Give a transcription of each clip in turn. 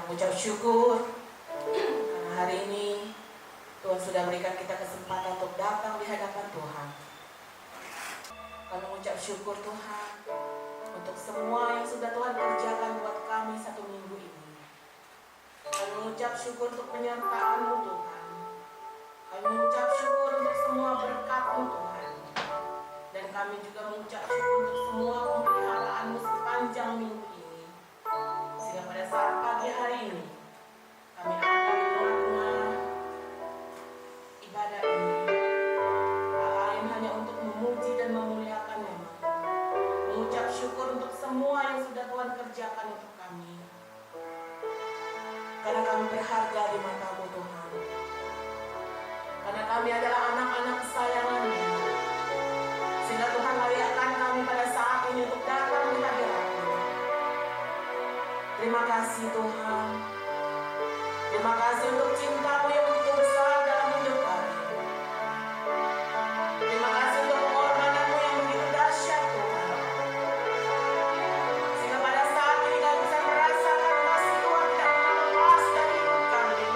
mengucap syukur karena hari ini Tuhan sudah berikan kita kesempatan untuk datang di hadapan Tuhan. Kami mengucap syukur Tuhan untuk semua yang sudah Tuhan kerjakan buat kami satu minggu ini. Kami mengucap syukur untuk penyertaan-Mu Tuhan. Kami mengucap syukur untuk semua berkat-Mu Tuhan. Dan kami juga mengucap syukur untuk semua pemeliharaan-Mu sepanjang minggu ini. Sehingga pada saat pagi hari ini kami ada di tengah-tengah ibadah ini, tak lain hanya untuk memuji dan memuliakan nama-Mu, mengucap syukur untuk semua yang sudah Tuhan kerjakan untuk kami, karena kami berharga di mata-Mu Tuhan, karena kami adalah anak-anak kesayangan-Mu, sehingga Tuhan layakkan kami pada saat ini untuk datang di hadirat-Mu. Terima kasih Tuhan. Terima kasih untuk cinta-Mu yang begitu besar dalam hidup kami. Terima kasih untuk pengorbanan-Mu yang begitu dahsyat Tuhan. Sehingga pada saat ini kami bisa merasakan kasih Tuhan tidak pernah lepas dari hidup kami.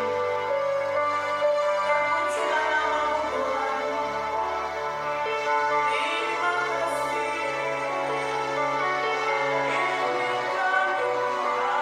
Terpujilah nama-Mu Tuhan. Terima kasih. Izinkan Tuhan.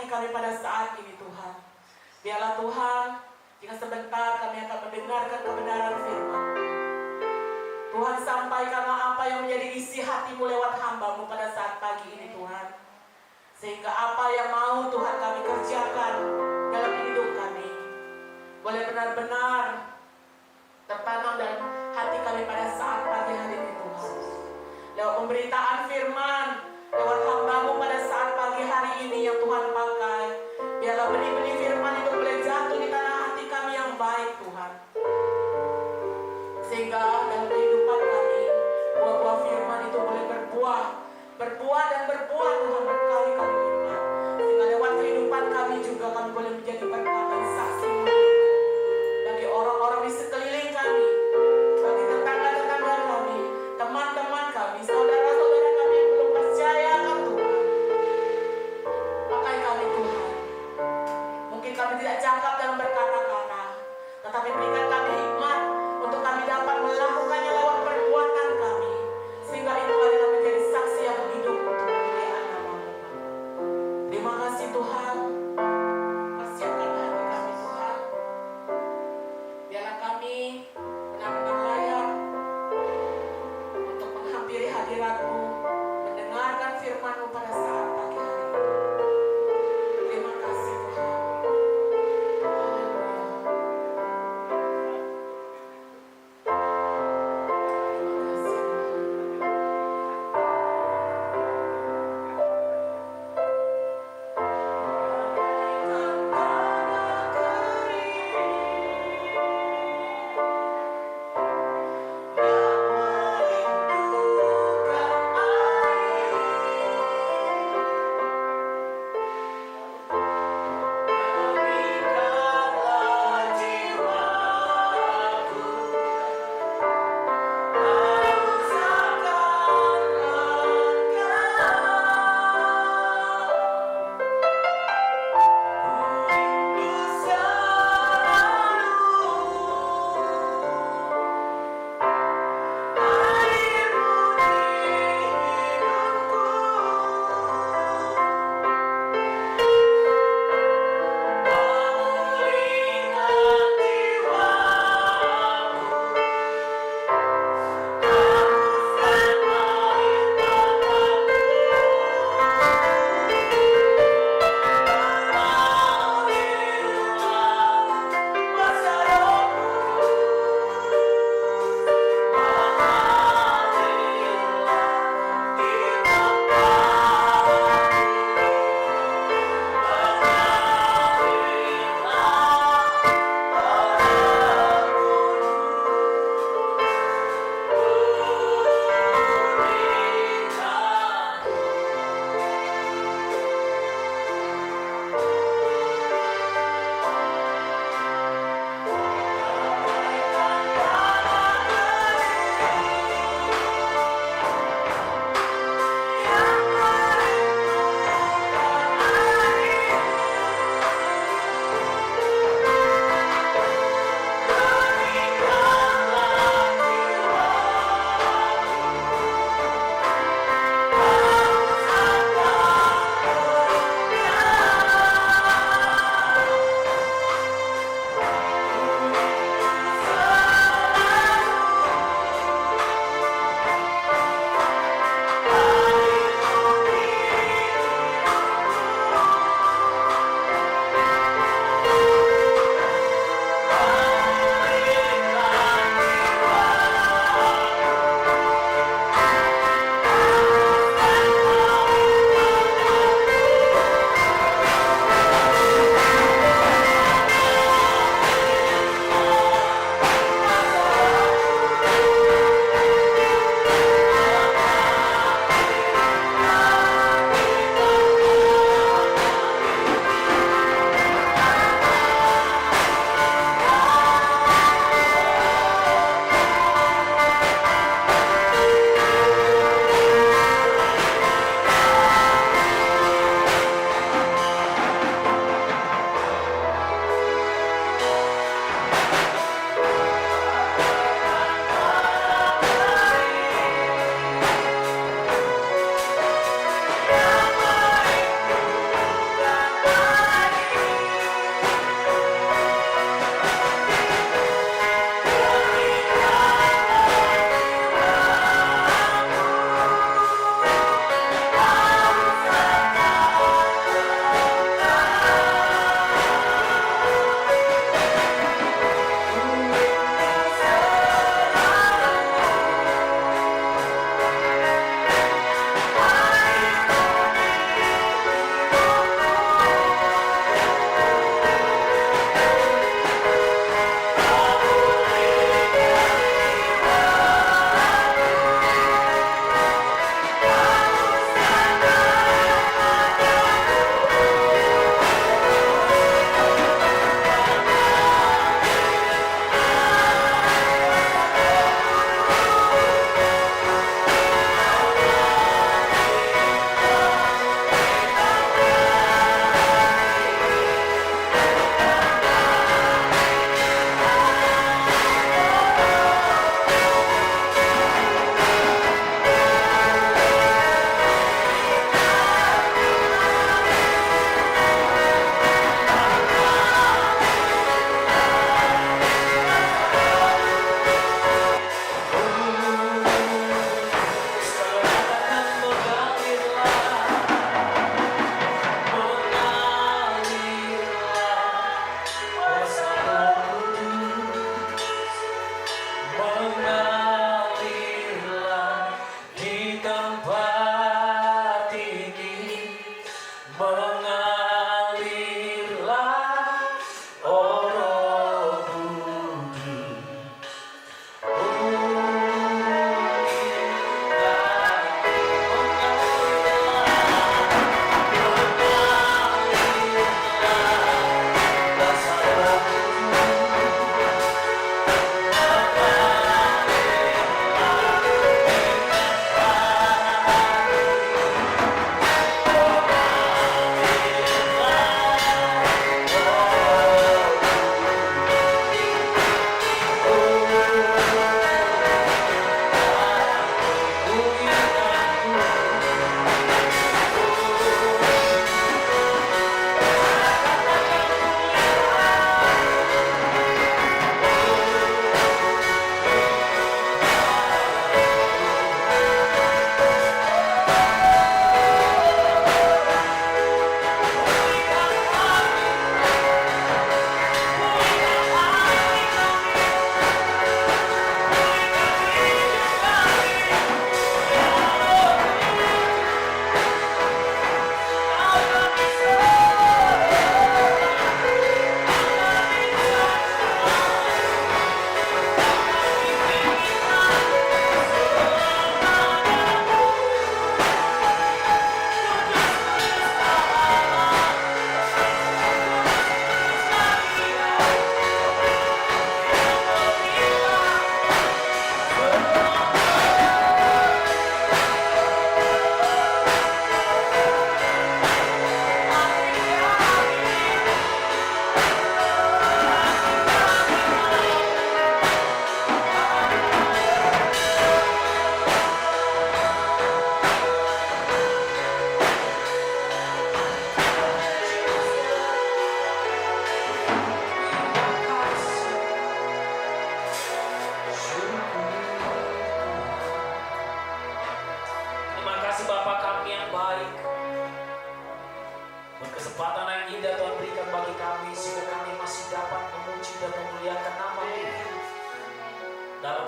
hati kami pada saat ini Tuhan. Biarlah Tuhan, jika sebentar kami akan mendengarkan kebenaran firman. Tuhan, sampaikanlah apa yang menjadi isi hatimu lewat hamba-Mu pada saat pagi ini Tuhan. Sehingga apa yang mau Tuhan kami kerjakan dalam hidup kami boleh benar-benar tertanam dalam hati kami pada saat pagi hari ini Tuhan. Lewat pemberitaan firman, lewat hamba-Mu pada saat pagi hari ini yang Tuhan pakai, biarlah benih-benih firman itu boleh jatuh di tanah hati kami yang baik Tuhan. Sehingga dalam kehidupan kami, buah-buah firman itu boleh berbuah dan berbuah Tuhan berkali-kali lipat. Sehingga lewat kehidupan kami juga kami boleh menjadi berkat dan saksi bagi orang-orang di sekeliling kami, bagi tetangga-tetangga kami, teman-teman kami, saudara-saudara kami yang belum percaya akan Tuhan. Pakai kami Tuhan. Mungkin kami tidak cakap dalam berkata-kata, tetapi berikan kami hikmat untuk kami dapat melakukannya lewat perbuatan kami, sehingga itu adalah menjadi saksi yang hidup untuk kemuliaan nama-Mu. Terima kasih Tuhan. Persiapkan hati kami Tuhan. Biarlah kami benar-benar layak untuk menghampiri hadirat-Mu, mendengarkan firman-Mu pada saat pagi hari ini. Terima kasih Tuhan. Haleluya.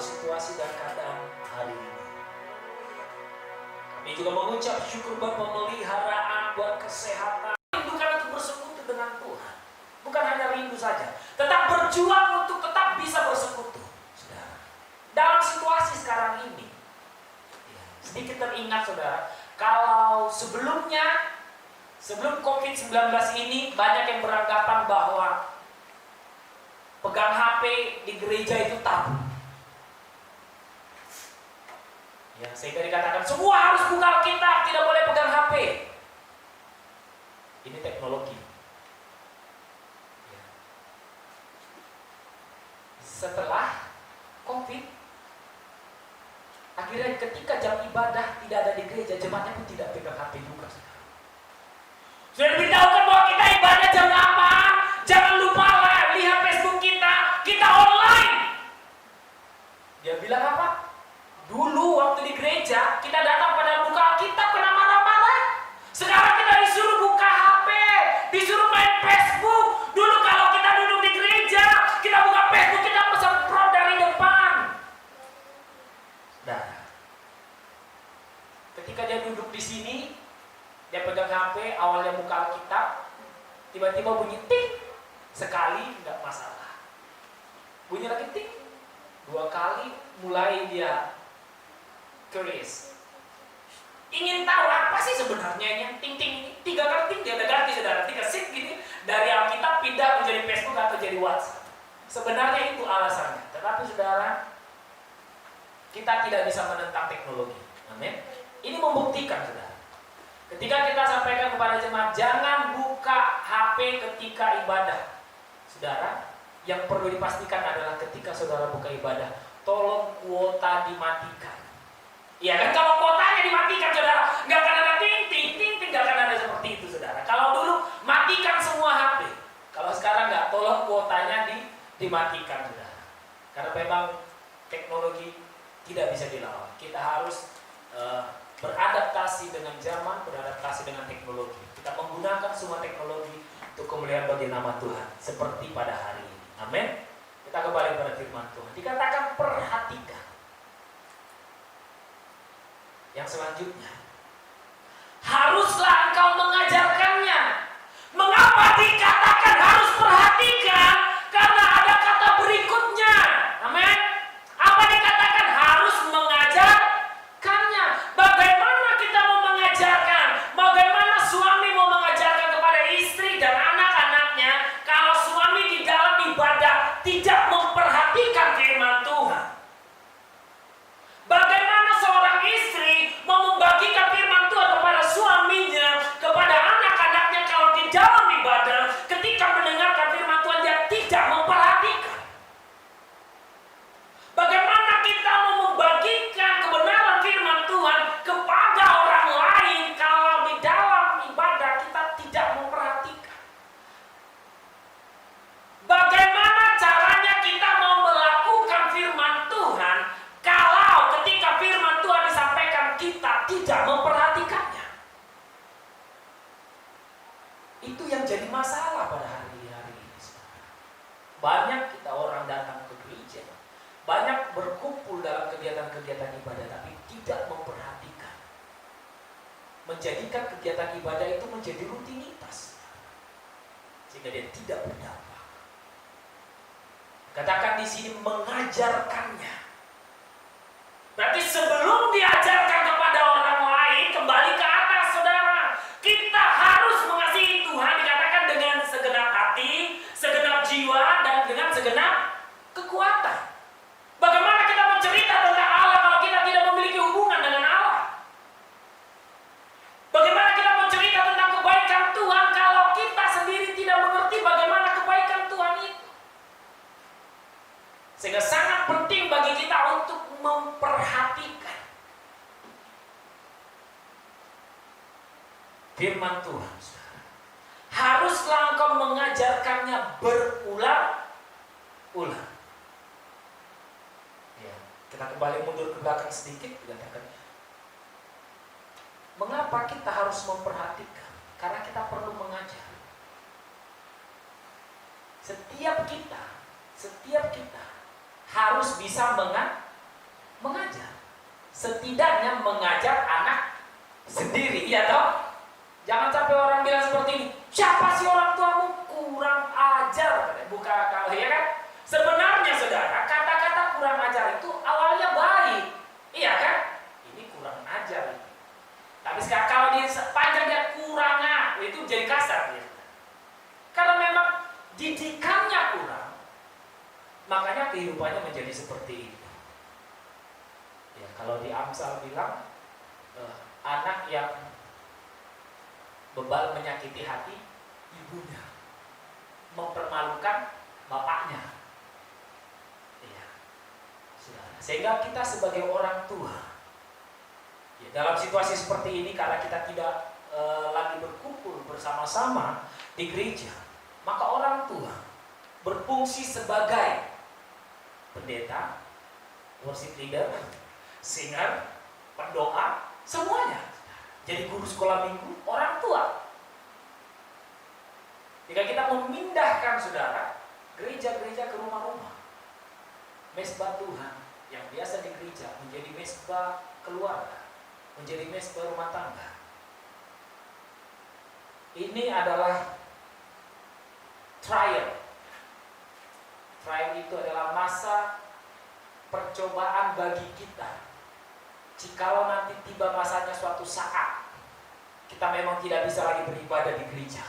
situasi dan keadaan hari ini. Kami juga mengucap syukur Bapa pemeliharaan buat kesehatan. Rindukan untuk bersekutu dengan Tuhan. Bukan hanya rindu saja, tetap berjuang untuk tetap bisa bersekutu. Saudara, dalam situasi sekarang ini, sedikit teringat saudara, kalau sebelum COVID-19 ini banyak yang beranggapan bahwa pegang HP di gereja itu tabu. Ya, sehingga dikatakan semua harus buka Alkitab, tidak boleh pegang HP. Ini teknologi. Ya. Setelah COVID, akhirnya ketika jam ibadah tidak ada di gereja, jemaatnya pun tidak pegang HP juga. Sudah diberitahukan bahwa kita ibadah jam 8, jangan lupa lihat Facebook kita online. Dia bilang apa? Dulu waktu di gereja kita datang pada buka Alkitab kena marah-marah. Sekarang kita disuruh buka HP, disuruh main Facebook. Dulu kalau kita duduk di gereja, kita buka Facebook, kita semprot dari depan. Nah, ketika dia duduk di sini, dia pegang HP, awalnya buka Alkitab, tiba-tiba bunyi ting. Sekali enggak masalah. Bunyi lagi ting. 2 kali mulai dia curious. Ingin tahu apa sih sebenarnya yang ting-ting ini? 3 kali ting dia udah ganti saudara. 3 shift gini dari Alkitab pindah menjadi Facebook atau jadi WhatsApp. Sebenarnya itu alasannya. Tetapi saudara, kita tidak bisa menentang teknologi. Amin. Ini membuktikan saudara. Ketika kita sampaikan kepada jemaat, jangan buka HP ketika ibadah. Saudara, yang perlu dipastikan adalah ketika saudara buka ibadah, tolong kuota dimatikan. Iya kan, kalau kuotanya dimatikan saudara, nggak akan ada ting, nggak akan ada seperti itu saudara. Kalau dulu matikan semua HP, kalau sekarang nggak, tolong kuotanya dimatikan saudara. Karena memang teknologi tidak bisa dilawan. Kita harus beradaptasi dengan zaman, beradaptasi dengan teknologi. Kita menggunakan semua teknologi untuk kemuliaan bagi nama Tuhan, seperti pada hari ini. Amin. Kita kembali pada firman Tuhan. Dikatakan perhatikan. Yang selanjutnya, haruslah engkau mengajarkannya. Mengapa dikatakan harus perhatikan? Karena ada kata berikutnya. Amin. Apa dikatakan harus mengajarkannya? Bagaimana kita mau mengajarkan? Bagaimana suami mau mengajarkan kepada istri dan anak-anaknya kalau suami di dalam ibadah tidak memperhatikan firman Tuhan? Bagaimana seorang istri mau membagikan firman Tuhan kepada suaminya, kepada anak-anaknya kalau di dalam ibadah ketika mendengarkan firman Tuhan dia tidak memperhatikan? Bagaimana kita mau membagikan kebenaran firman Tuhan kepada orang lain kalau di dalam ibadah kita tidak memperhatikan? Bagaimana caranya kita mau melakukan firman Tuhan kalau ketika firman Tuhan disampaikan kita tidak memperhatikannya? Itu yang jadi masalah pada hari-hari ini. Banyak kita orang datang ke gereja, banyak berkumpul dalam kegiatan-kegiatan ibadah, tapi tidak memperhatikan. Menjadikan kegiatan ibadah itu menjadi rutinitas, sehingga dia tidak berdampak. Katakan di sini mengajarkannya. Berarti sebelum diajarkan kepada orang lain, kembali ke atas saudara. Kita harus mengasihi Tuhan, dikatakan dengan segenap hati, segenap jiwa, dan dengan segenap kekuatan. Bagaimana kita bercerita tentang Allah kalau kita tidak memiliki hubungan dengan Allah? Bagaimana kita bercerita tentang kebaikan Tuhan kalau kita sendiri tidak mengerti bagaimana kebaikan Tuhan itu? Sehingga sangat penting bagi kita untuk memperhatikan firman Tuhan. Haruslah engkau mengajarkannya berulang-ulang. Ya, kita kembali mundur ke belakang sedikit, dikatakan mengapa kita harus memperhatikan? Karena kita perlu mengajar. Setiap kita harus bisa mengajar. Setidaknya mengajar anak sendiri, ya toh? Jangan sampai orang bilang seperti ini, siapa sih orang tuamu? Kurang ajar, buka kalau ya kan? Sebenarnya saudara, kata-kata kurang ajar itu awalnya baik, iya kan? Ini kurang ajar ini. Tapi sekarang kalau dia panjang dia kurang, itu jadi kasar dia. Karena memang didikannya kurang, makanya kehidupannya menjadi seperti itu. Ya, kalau di Amsal bilang anak yang bebal menyakiti hati ibunya, mempermalukan bapaknya. Ya, sehingga kita sebagai orang tua, ya, dalam situasi seperti ini karena kita tidak lagi berkumpul bersama-sama di gereja, maka orang tua berfungsi sebagai pendeta, worship leader, singer, pendoa, semuanya. Jadi guru sekolah minggu, orang tua. Jika kita memindahkan saudara, gereja-gereja ke rumah-rumah, mesbah Tuhan yang biasa di gereja menjadi mesbah keluarga, menjadi mesbah rumah tangga. Ini adalah trial. Trial itu adalah masa percobaan bagi kita. Jikalau nanti tiba masanya suatu saat kita memang tidak bisa lagi beribadah di gereja.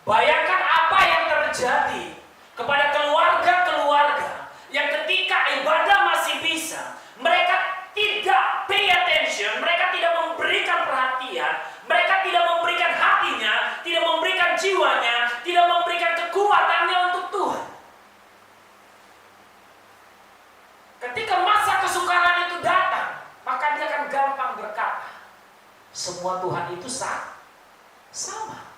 Bayangkan apa yang terjadi kepada keluarga-keluarga yang ketika ibadah masih bisa, mereka tidak pay attention, mereka tidak memberikan perhatian, mereka tidak memberikan hatinya, tidak memberikan jiwanya, tidak memberikan kekuatannya untuk Tuhan. Ketika masa kesukaran itu datang, maka dia akan gampang berkata, semua Tuhan itu sama.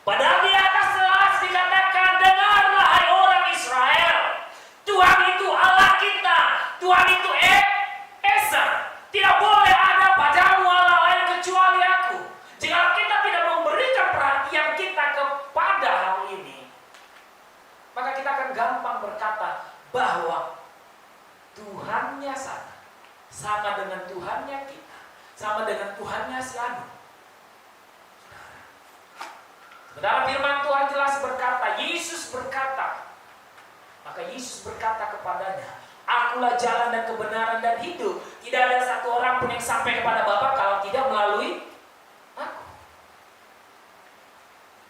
Padahal di atas jelas dikatakan, dengarlah hai orang Israel, Tuhan itu Allah kita, Tuhan itu Esa. Tidak boleh ada padamu Allah lain kecuali aku. Jika kita tidak memberikan perhatian kita kepada hal ini, maka kita akan gampang berkata bahwa Tuhannya sama dengan Tuhannya kita, sama dengan Tuhannya si Anu. Sementara firman Tuhan jelas berkata, Yesus berkata, maka Yesus berkata kepadanya, akulah jalan dan kebenaran dan hidup. Tidak ada satu orang pun yang sampai kepada Bapa kalau tidak melalui aku.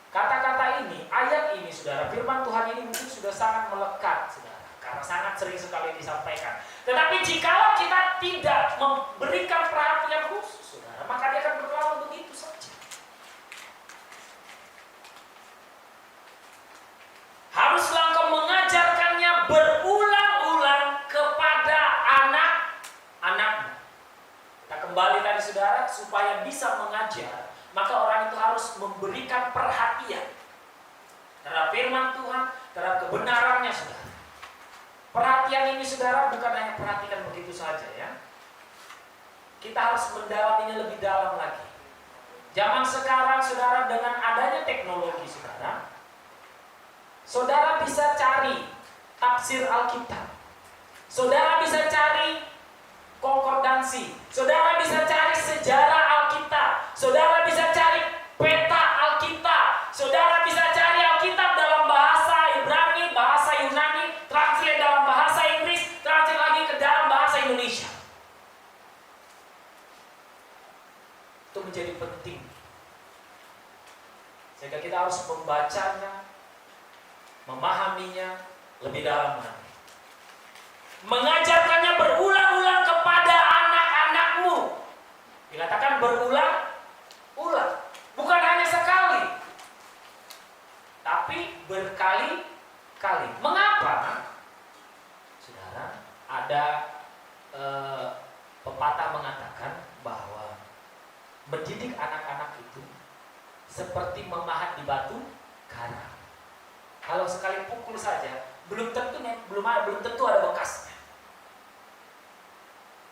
Kata-kata ini, ayat ini saudara, firman Tuhan ini mungkin sudah sangat melekat saudara, karena sangat sering sekali disampaikan. Tetapi jikalau kita tidak memberikan perhatian khusus saudara, maka dia akan berlalu begitu saja. Haruslah engkau mengajarkannya berulang-ulang kepada anak-anakmu. Kita kembali tadi saudara, supaya bisa mengajar, maka orang itu harus memberikan perhatian terhadap firman Tuhan, terhadap kebenarannya saudara. Perhatian ini saudara bukan hanya perhatikan begitu saja ya. Kita harus mendalaminya lebih dalam lagi. Zaman sekarang saudara, dengan adanya teknologi saudara bisa cari tafsir Alkitab, saudara bisa cari konkordansi, saudara bisa cari sejarah Alkitab, saudara bisa cari peta Alkitab, saudara bisa cari Alkitab dalam bahasa Ibrani, bahasa Yunani, translate dalam bahasa Inggris, translate lagi ke dalam bahasa Indonesia. Itu menjadi penting, sehingga kita harus membacanya, memahaminya lebih dalam lagi. Mengajarkannya berulang-ulang kepada anak-anakmu. Dikatakan berulang-ulang, bukan hanya sekali, tapi berkali-kali. Mengapa? Saudara, ada pepatah mengatakan bahwa mendidik anak-anak itu seperti memahat di batu karang. Kalau sekali pukul saja, belum tentu ada bekasnya.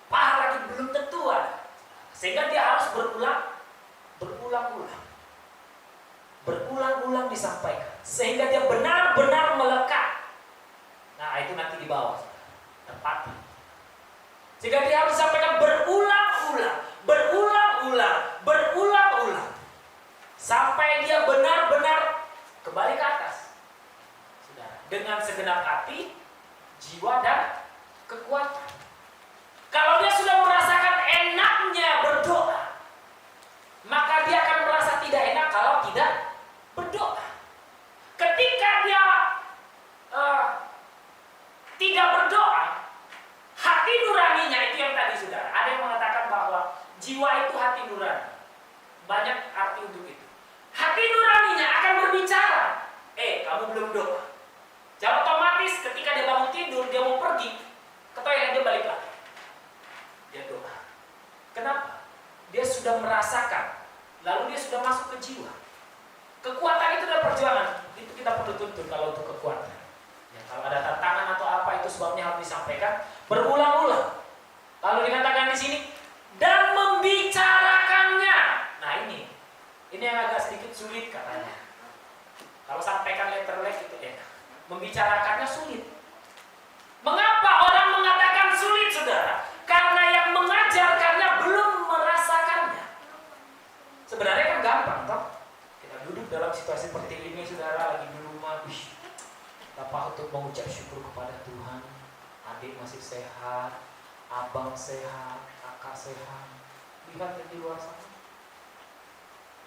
Paha lagi belum tentu ada. Sehingga dia harus berulang-ulang disampaikan, sehingga dia benar-benar melekat. Nah, itu nanti di bawah, tepati. Sehingga dia harus sampaikan berulang-ulang, berulang-ulang. Sampai dia benar-benar kembali ke atas. Saudara, dengan segenap hati, jiwa dan kekuatan. Kalau dia sudah merasakan enaknya berdoa, maka dia akan merasa tidak enak kalau tidak berdoa. Ketika dia tidak berdoa, hati nuraninya itu yang tadi saudara. Ada yang mengatakan bahwa jiwa itu hati nurani. Banyak arti untuk itu. Hati nuraninya akan berbicara. Kamu belum doa. Jadi otomatis ketika dia bangun tidur, dia mau pergi ke toilet, dia balik lagi. Dia doa. Kenapa? Dia sudah merasakan. Lalu dia sudah masuk ke jiwa. Kekuatan itu adalah perjuangan. Itu kita perlu tuntut kalau untuk kekuatan. Ya, kalau ada tantangan atau apa, itu sebabnya harus disampaikan berulang-ulang. Lalu dikatakan di sini dan membicarakannya. Nah ini yang agak sedikit sulit katanya. Kalau sampaikan letterlek itu enak. Membicarakannya sulit. Mengapa orang mengatakan sulit, saudara? Karena yang mengajarkannya belum merasakannya. Sebenarnya kan gampang, toh? Kita duduk dalam situasi seperti ini, saudara, lagi di rumah, apa untuk mengucap syukur kepada Tuhan. Adik masih sehat, abang sehat, kakak sehat. Lihat di luar sana.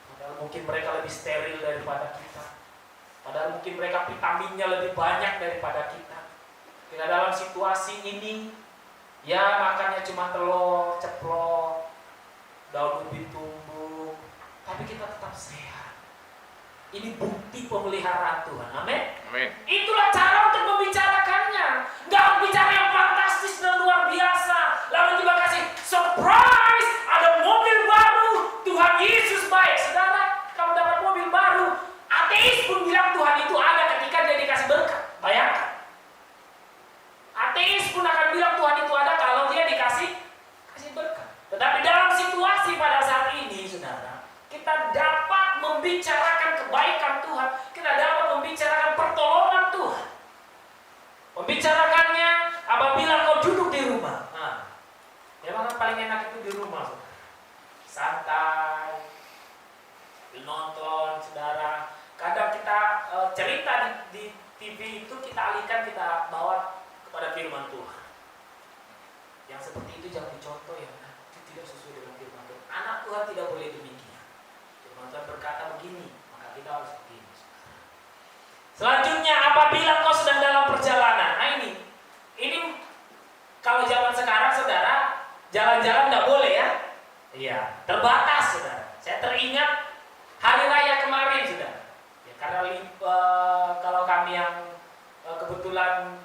Padahal mungkin mereka lebih steril daripada kita. Padahal mungkin mereka vitaminnya lebih banyak daripada kita. Kita dalam situasi ini, ya makannya cuma telur, ceplok, daun ubi tumbuk, tapi kita tetap sehat. Ini bukti pemeliharaan Tuhan. Amin. Amin. Itulah cara untuk membicarakannya. Gak bicara yang fantastis dan luar biasa. Lalu juga kasih surprise, ada mobil baru. Tuhan Yesus baik. Saudara, kalau dapat mobil baru, ateis pun bilang Tuhan itu ada ketika dia dikasih berkat. Bayangkan. Ateis pun akan bilang Tuhan itu ada kalau dia dikasih berkat. Tetapi dalam situasi pada saat ini, saudara, kita dapat membicarakan kebaikan Tuhan. Kita dapat membicarakan pertolongan Tuhan. Membicarakannya apabila kau duduk di rumah. Memang paling enak itu di rumah, saudara. Santai, nonton, saudara. Kadang kita cerita di TV itu kita alihkan, kita bawa kepada firman Tuhan. Yang seperti itu jangan dicontoh ya, itu tidak sesuai dengan firman Tuhan. Anak Tuhan tidak boleh demikian. Firman Tuhan berkata begini, maka kita harus begini. Selanjutnya, apabila kau sedang dalam perjalanan. Nah ini kalau zaman sekarang, saudara, jalan-jalan nggak boleh ya. Iya, terbatas, saudara. Saya teringat hari raya kemarin, saudara. Ya, karena kalau kami yang kebetulan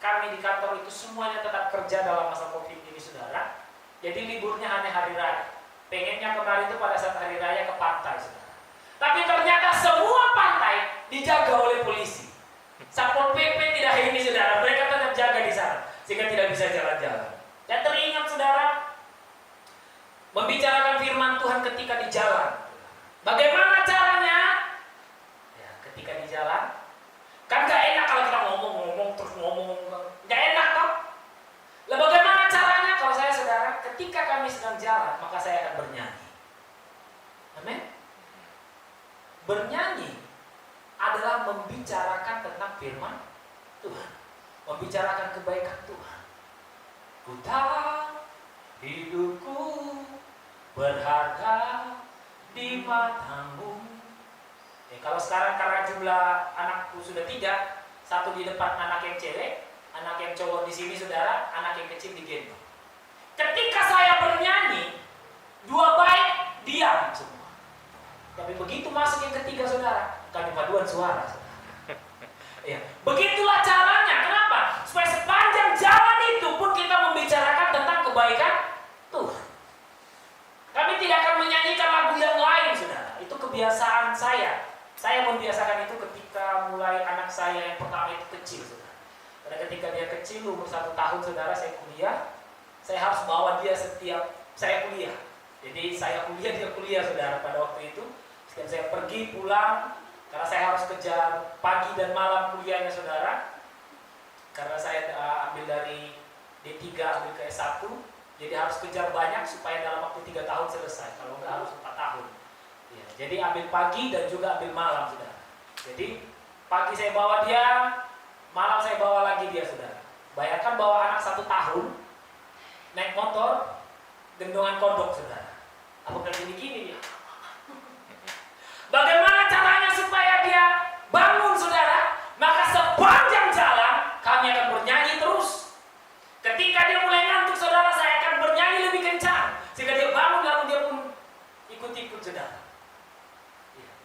kami di kantor itu semuanya tetap kerja dalam masa COVID ini, saudara. Jadi liburnya hanya hari raya. Pengennya kemarin itu pada saat hari raya ke pantai, saudara. Tapi ternyata semua pantai dijaga oleh polisi. Satpol PP tidak ini, saudara. Mereka tetap jaga di sana sehingga tidak bisa jalan-jalan. Dan teringat, saudara, membicarakan firman Tuhan ketika di jalan. Bagaimana caranya? Ya, ketika di jalan, kan gak enak kalau kita ngomong terus ngomong, gak enak toh. Lah bagaimana caranya? Kalau saya, saudara, ketika kami sedang jalan, maka saya akan bernyanyi. Amin. Bernyanyi adalah membicarakan tentang firman Tuhan, membicarakan kebaikan Tuhan. Ku tahu hidupku berharga di matamu. Kalau sekarang karena jumlah anakku sudah 3, 1 di depan anak yang cewek, anak yang cowok di sini, saudara, anak yang kecil digendong. Ketika saya bernyanyi, 2 baik diam semua. Tapi begitu masuk yang ketiga, saudara, kami paduan suara. Ya, begitulah caranya. Kenapa? Supaya sepanjang jalan itu pun kita membicarakan tentang kebaikan Tuhan. Kami tidak akan menyanyikan lagu yang lain, saudara. Itu kebiasaan saya. Saya membiasakan itu ketika mulai anak saya yang pertama itu kecil, saudara. Karena ketika dia kecil, umur 1 tahun, saudara, saya kuliah. Saya harus bawa dia setiap saya kuliah. Jadi saya kuliah, dia kuliah, saudara, pada waktu itu. Dan saya pergi pulang, karena saya harus kejar pagi dan malam kuliahnya, saudara. Karena saya ambil dari D3 ambil ke S1, jadi harus kejar banyak supaya dalam waktu 3 tahun selesai. Kalau enggak harus 4 tahun. Ya, jadi ambil pagi dan juga ambil malam, saudara. Jadi pagi saya bawa dia, malam saya bawa lagi dia, saudara. Bayangkan bawa anak 1 tahun naik motor gendongan kodok, saudara. Apakah gini-gini dia? Bagaimana caranya supaya dia bangun, saudara? Maka sepanjang jalan kami akan bernyanyi terus. Ketika dia mulai ngantuk, saudara, saya akan bernyanyi lebih kencang sehingga dia bangun, lalu dia pun ikut-ikut, saudara.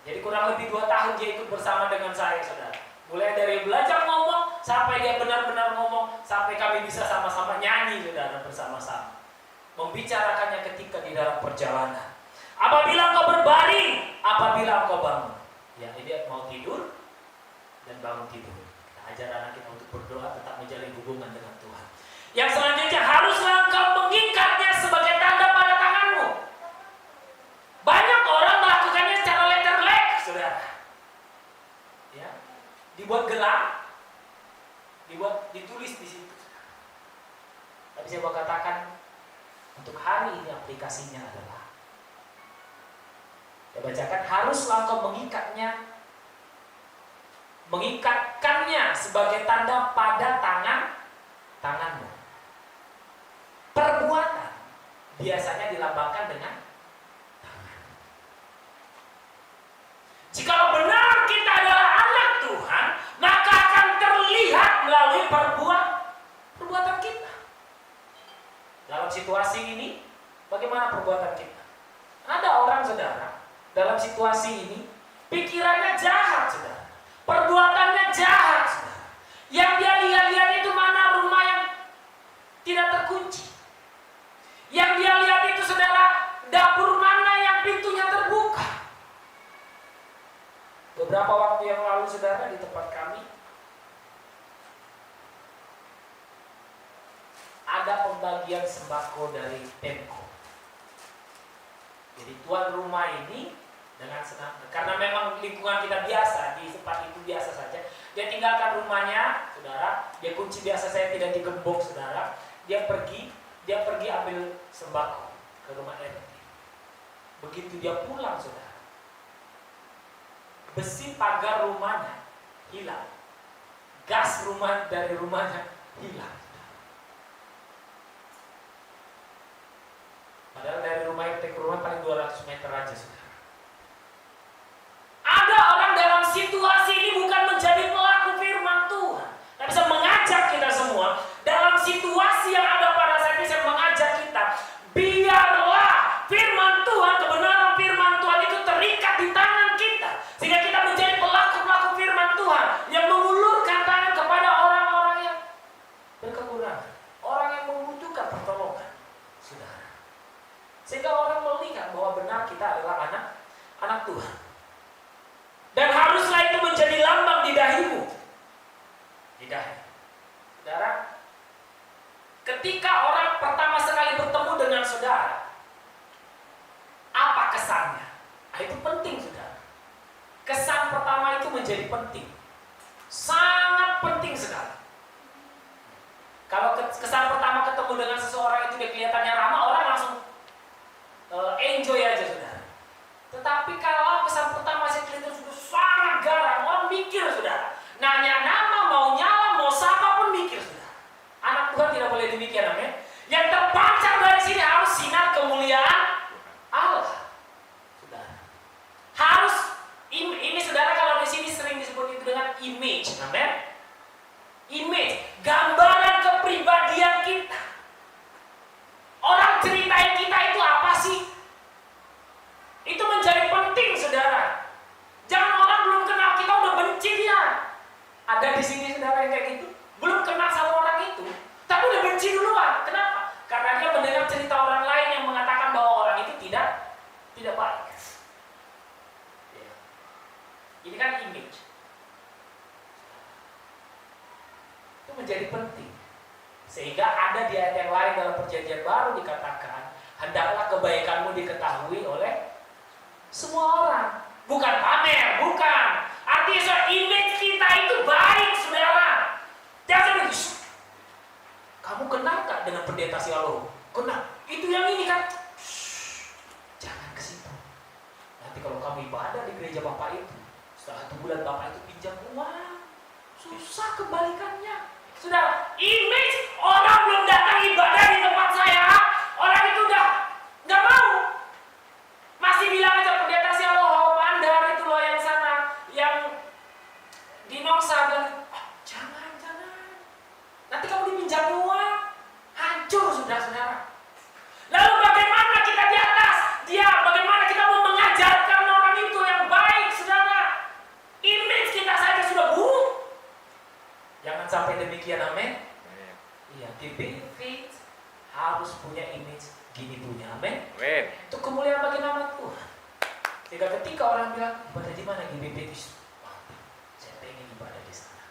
Jadi kurang lebih 2 tahun dia ikut bersama dengan saya, saudara. Mulai dari belajar ngomong sampai dia benar-benar ngomong, sampai kami bisa sama-sama nyanyi, saudara, bersama-sama. Membicarakannya ketika di dalam perjalanan. Apabila engkau berbaring, apabila engkau bangun. Ya, dia mau tidur dan bangun tidur. Kita ajar anak kita untuk berdoa, tetap menjalin hubungan dengan Tuhan. Yang selanjutnya, haruslah engkau mengikatnya sebagai tanda pada tanganmu. Banyak orang melakukannya secara letterlek, saudara. Ya, dibuat gelang, ditulis di situ. Tapi saya mau katakan, untuk hari ini aplikasinya adalah, saya bacakan, haruslah engkau mengikatkannya sebagai tanda pada tanganmu. Perbuatan biasanya dilambangkan dengan tangan. Jikalau benar kita adalah anak Tuhan, maka akan terlihat melalui perbuatan kita. Dalam situasi ini, bagaimana perbuatan kita? Ada orang, saudara, dalam situasi ini, pikirannya jahat, saudara. Perbuatannya jahat, saudara. Yang dia lihat-lihat itu mana rumah yang tidak terkunci. Yang dia lihat itu, saudara, dapur mana yang pintunya terbuka. Beberapa waktu yang lalu, saudara, di tempat kami, ada pembagian sembako dari Pemko. Jadi tuan rumah ini dengan senang, karena memang lingkungan kita biasa, di tempat itu biasa saja. Dia tinggalkan rumahnya, saudara, dia kunci biasa, saya tidak digembok, saudara. Dia pergi ambil sembako ke rumah RT. Begitu dia pulang, saudara, besi pagar rumahnya hilang, gas dari rumahnya hilang. Padahal dari rumah RT ke rumah paling 200 meter aja, saudara. Ada orang dalam situasi ini bukan menjadi pelaku firman Tuhan, tapi bisa mengajak kita semua dalam situasi yang ada pada saat ini. Saya mengajak kita, biarlah firman Tuhan, kebenaran firman Tuhan itu terikat di tangan kita, sehingga kita menjadi pelaku-pelaku firman Tuhan yang mengulurkan tangan kepada orang-orang yang berkekurangan, orang yang membutuhkan pertolongan, saudara. Sehingga orang melihat bahwa benar kita adalah anak Tuhan. Dan haruslah itu menjadi lambang di dahimu. Di dahi. Saudara, ketika orang pertama sekali bertemu dengan saudara, apa kesannya? Nah, itu penting, saudara. Kesan pertama itu menjadi penting. Sangat penting sekali. Kalau kesan pertama ketemu dengan seseorang itu dia kelihatannya ramah, orang langsung enjoy aja, saudara. Tetapi kalau kesan pertama saya kelihatan sudah sangat garang, orang mikir, saudara. Nanya nama, mau nyala, mau sapa pun mikir, saudara. Anak Tuhan tidak boleh demikian, amin. Yang terpancar dari sini harus sinar kemuliaan Allah, saudara. Harus ini, saudara, kalau di sini sering disebut itu dengan image, amin. Image, gambaran kepribadian kita. Orang ceritain kita itu apa sih? Itu menjadi penting, saudara. Jangan orang belum kenal kita udah benci dia. Ada di sini saudara yang kayak gitu, belum kenal sama orang itu, tapi udah benci duluan. Kenapa? Karena dia mendengar cerita orang lain yang mengatakan bahwa orang itu tidak baik. Ya. Ini kan image. Itu menjadi penting. Sehingga ada di ayat yang lain dalam perjanjian baru dikatakan, hendaklah kebaikanmu diketahui oleh semua orang. Bukan pamer, bukan. Artinya image kita itu baik, saudara. Jangan begitu. Kamu kenal gak Susah kebalikannya. Sudah, image orang belum datang ibadah di tempat saya, orang itu udah nggak mau. Masih bilang aja pendeta sih loh, bandar itu loh yang sana, yang di Nongsa dan jangan. Nanti kamu dipinjam uang, hancur saudara-saudara. Lalu bagaimana kita di atas? Bagaimana kita mau mengajarkan orang itu yang baik, saudara? Image kita saja sudah buruk. Jangan sampai demikian, amin. Iya, di faith harus punya image gini punya, amin. Itu kemuliaan bagi nama Tuhan. Sehingga ketika orang bilang ibadah di mana GBP itu, saya pengen ibadah di sana.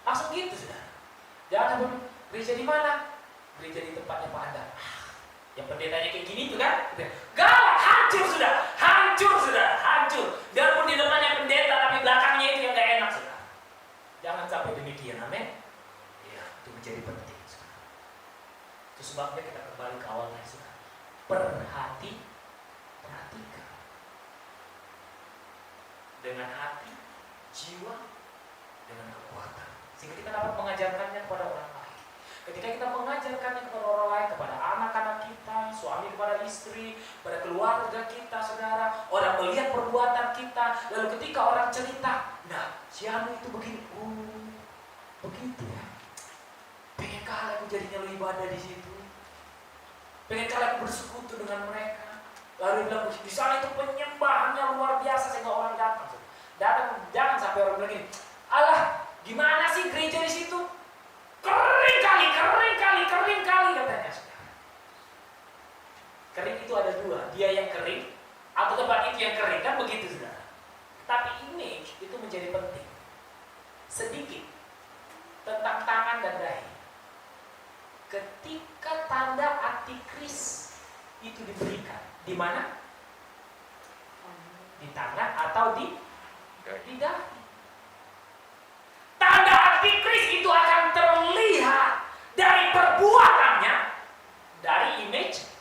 Langsung gitu, saudara. Jangan gereja di mana? Gereja di tempatnya Pak Anda. Yang pendetanya kayak gini tuh kan? Galak, hancur sudah, hancur. Biarpun di depannya pendeta, tapi belakangnya itu yang gak enak, saudara. Jangan sampai demikian, amin. Ya, itu menjadi penting, saudara. Itu sebabnya kita kembali ke awalnya, saudara. Perhatikan dengan hati, jiwa, dengan kekuatan, sehingga kita dapat mengajarkannya kepada orang lain. Ketika kita mengajarkannya kepada orang lain, kepada anak-anak kita, suami kepada istri, pada keluarga kita, saudara, orang melihat perbuatan kita, lalu ketika orang cerita, nah, si Anu itu begini, begitu ya. Pengen kali aku jadinya lu ibadah di situ. Pengen kali aku bersekutu dengan mereka. Lalu bilang, di sana itu penyembahannya luar biasa sehingga orang datang. Jangan sampai orang bilang gini, alah, gimana sih gereja di situ? Kering kali katanya. Kering itu ada dua, dia yang kering atau tempat itu yang kering, kan begitu saudara. Tapi image itu menjadi penting. Sedikit tentang tangan dan dahi. Ketika tanda antikris itu diberikan, di mana? Di tangan atau di dahi. Tanda antikris itu akan terlihat dari perbuatannya, dari image.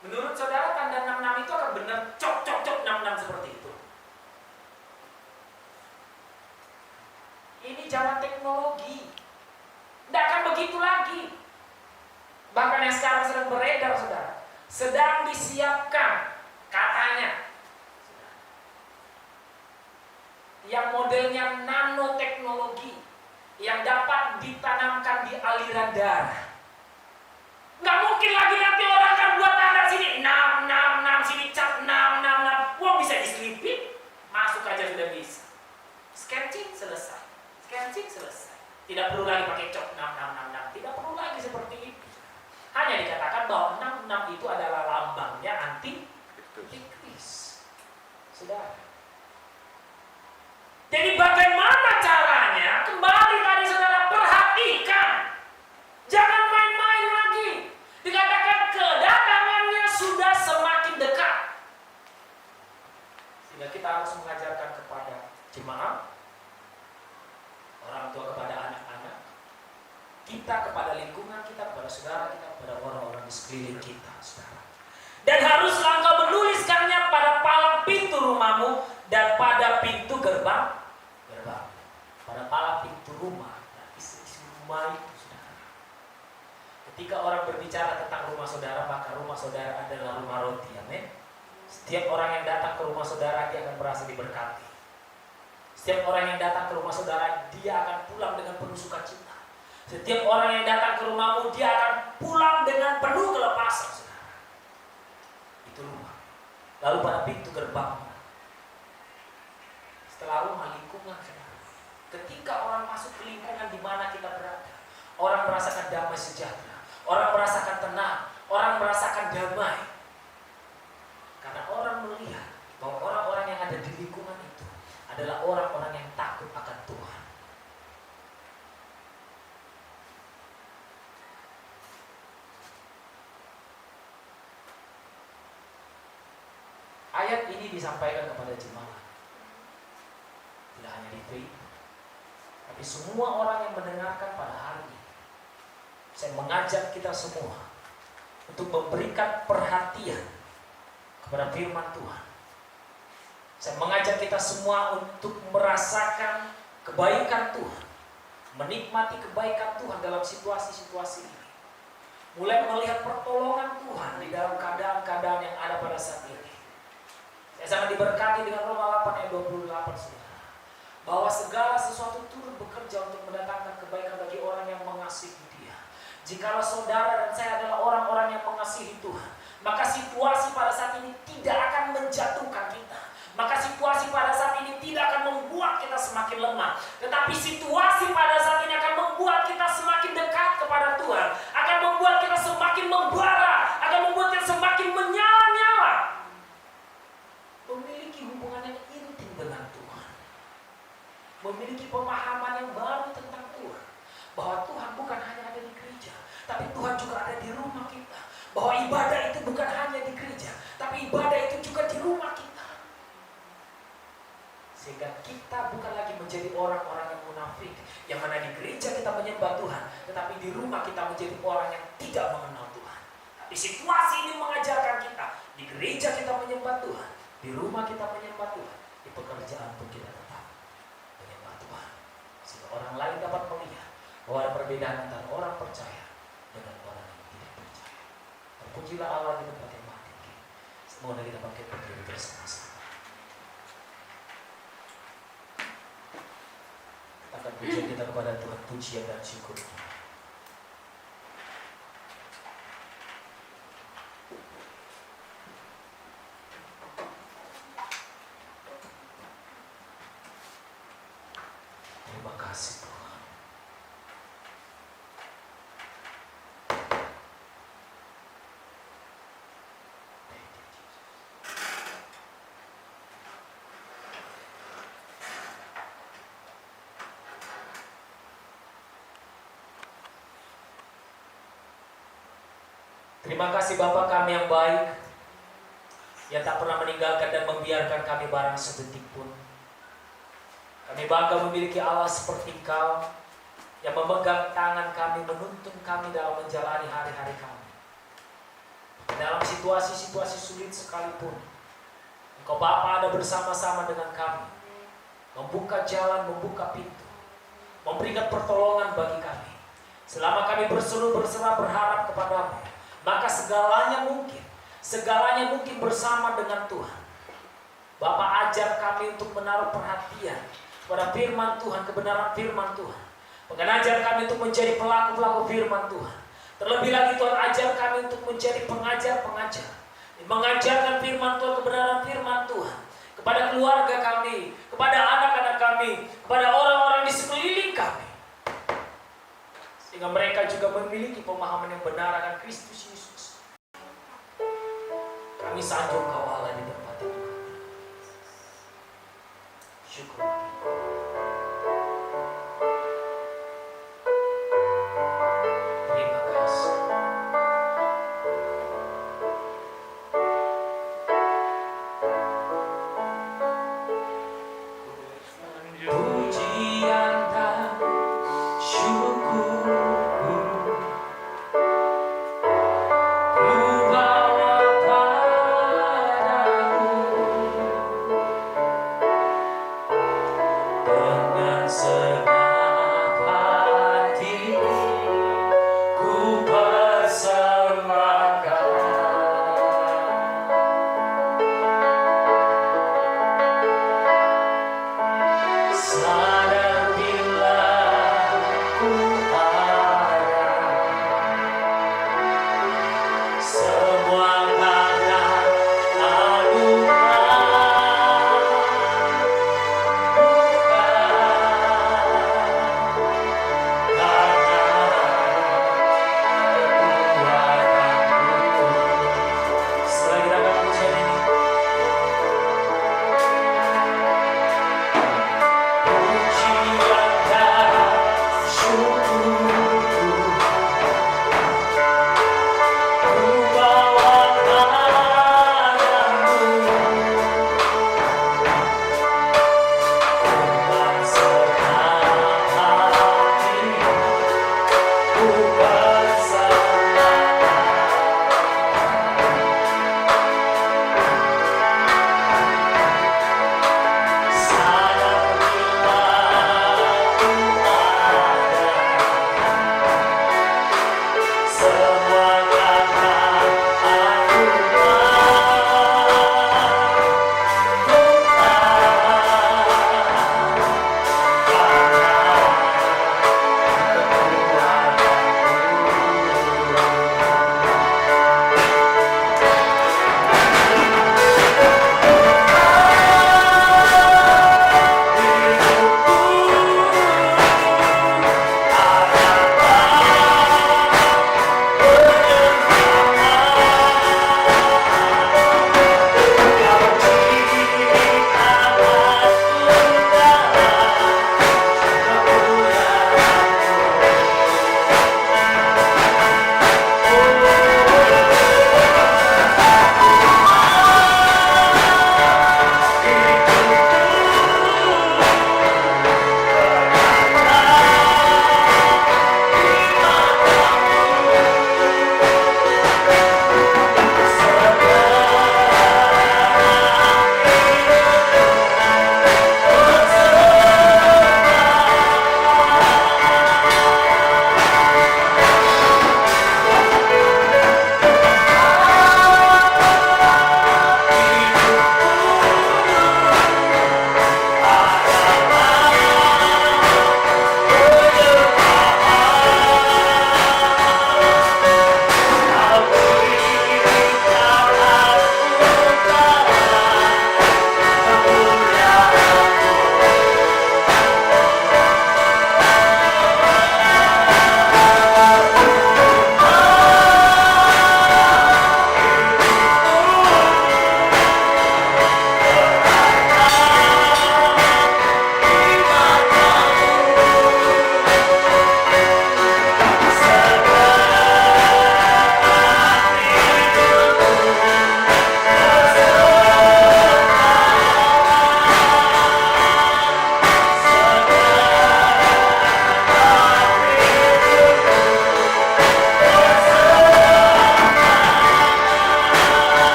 Menurut saudara tanda 66 itu akan benar cok 66 seperti itu. Ini zaman teknologi, tidak akan begitu lagi. Bahkan yang sekarang sedang beredar, saudara, sedang disiapkan katanya yang modelnya nanoteknologi yang dapat ditanamkan di aliran darah. Nggak mungkin lagi nanti orang akan buat tanda sini 666, sini cap 666. Wah, bisa diselipin, masuk aja sudah bisa. Sketching selesai. Tidak perlu lagi pakai cok 6666. Tidak perlu lagi seperti itu. Hanya dikatakan bahwa 66 itu adalah lambangnya antikris. Sudah. Jadi bagaimana caranya? Kembali tadi saudara perhatikan. Jangan main-main lagi. Dikatakan kedatangannya sudah semakin dekat. Sehingga kita harus mengajarkan kepada jemaat, orang tua kepada anak-anak, kita kepada lingkungan kita, kepada saudara kita, kepada orang-orang di sekeliling kita, saudara. Dan haruslah engkau menuliskannya pada palang pintu rumahmu dan pada pintu gerbang. Pada palang pintu rumah, isi rumah itu, saudara. Ketika orang berbicara tentang rumah saudara, maka rumah saudara adalah rumah roti, amin. Setiap orang yang datang ke rumah saudara, dia akan merasa diberkati. Setiap orang yang datang ke rumah saudara, dia akan pulang dengan penuh sukacita. Setiap orang yang datang ke rumahmu, dia akan pulang dengan penuh kelepasan, saudara. Itu rumah. Lalu pada pintu gerbang, setelah rumah, lingkungan, saudara. Ketika orang masuk ke lingkungan di mana kita berada, orang merasakan damai sejahtera, orang merasakan tenang, orang merasakan damai. Karena orang melihat bahwa orang-orang yang ada di lingkungan itu adalah orang-orang yang takut akan Tuhan. Ayat ini disampaikan kepada jemaat. Tidak hanya di Twitter, tapi semua orang yang mendengarkan pada hari ini. Saya mengajak kita semua untuk memberikan perhatian kepada firman Tuhan. Saya mengajak kita semua untuk merasakan kebaikan Tuhan, menikmati kebaikan Tuhan dalam situasi-situasi ini. Mulai melihat pertolongan Tuhan di dalam keadaan-keadaan yang ada pada saat ini. Saya sangat diberkati dengan Roma 8 ayat 28, saudara, bahwa segala sesuatu turut bekerja untuk mendatangkan kebaikan bagi orang yang mengasihi Dia. Jikalau saudara dan saya adalah orang-orang yang mengasihi Tuhan, maka situasi pada saat ini tidak akan menjatuhkan kita. Maka situasi pada saat ini tidak akan membuat kita semakin lemah. Tetapi situasi pada saat ini akan membuat kita semakin dekat kepada Tuhan. Akan membuat kita semakin membara. Akan membuat kita semakin menyala-nyala. Memiliki hubungan yang intim dengan Tuhan. Memiliki pemahaman yang baru tentang Tuhan. Bahwa Tuhan bukan hanya ada di gereja, tapi Tuhan juga ada di rumah kita. Bahwa ibadah itu bukan hanya di gereja, tapi ibadah itu juga di rumah kita. Sehingga kita bukan lagi menjadi orang-orang yang munafik, yang mana di gereja kita menyembah Tuhan, tetapi di rumah kita menjadi orang yang tidak mengenal Tuhan. Tapi situasi ini mengajarkan kita, di gereja kita menyembah Tuhan, di rumah kita menyembah Tuhan, di pekerjaan pun kita tetap menyembah Tuhan. Sehingga orang lain dapat melihat bahwa ada perbedaan antara orang percaya dengan orang yang tidak percaya. Terpujilah Allah di tempat yang maha tinggi. Semoga kita bangkit berdiri bersama-sama. Akan pujian kita kepada Tuhan, pujian dan syukur. Terima kasih Tuhan. Terima kasih Bapa kami yang baik, yang tak pernah meninggalkan dan membiarkan kami barang sedetik pun. Kami bangga memiliki Allah seperti Engkau, yang memegang tangan kami, menuntun kami dalam menjalani hari-hari kami. Dalam situasi-situasi sulit sekalipun, Engkau Bapa ada bersama-sama dengan kami, membuka jalan, membuka pintu, memberikan pertolongan bagi kami. Selama kami berseru berserah berharap kepadamu, maka segalanya mungkin bersama dengan Tuhan. Bapa, ajar kami untuk menaruh perhatian pada firman Tuhan, kebenaran firman Tuhan. Mengajar kami untuk menjadi pelaku-pelaku firman Tuhan. Terlebih lagi Tuhan, ajar kami untuk menjadi pengajar-pengajar, mengajarkan firman Tuhan, kebenaran firman Tuhan kepada keluarga kami, kepada anak-anak kami, kepada orang-orang di sekeliling kami, sehingga mereka juga memiliki pemahaman yang benar akan Kristus Yesus. Kami sanjung Kau Allah di tempat itu. Syukur. Terima kasih. Pujian dan syukur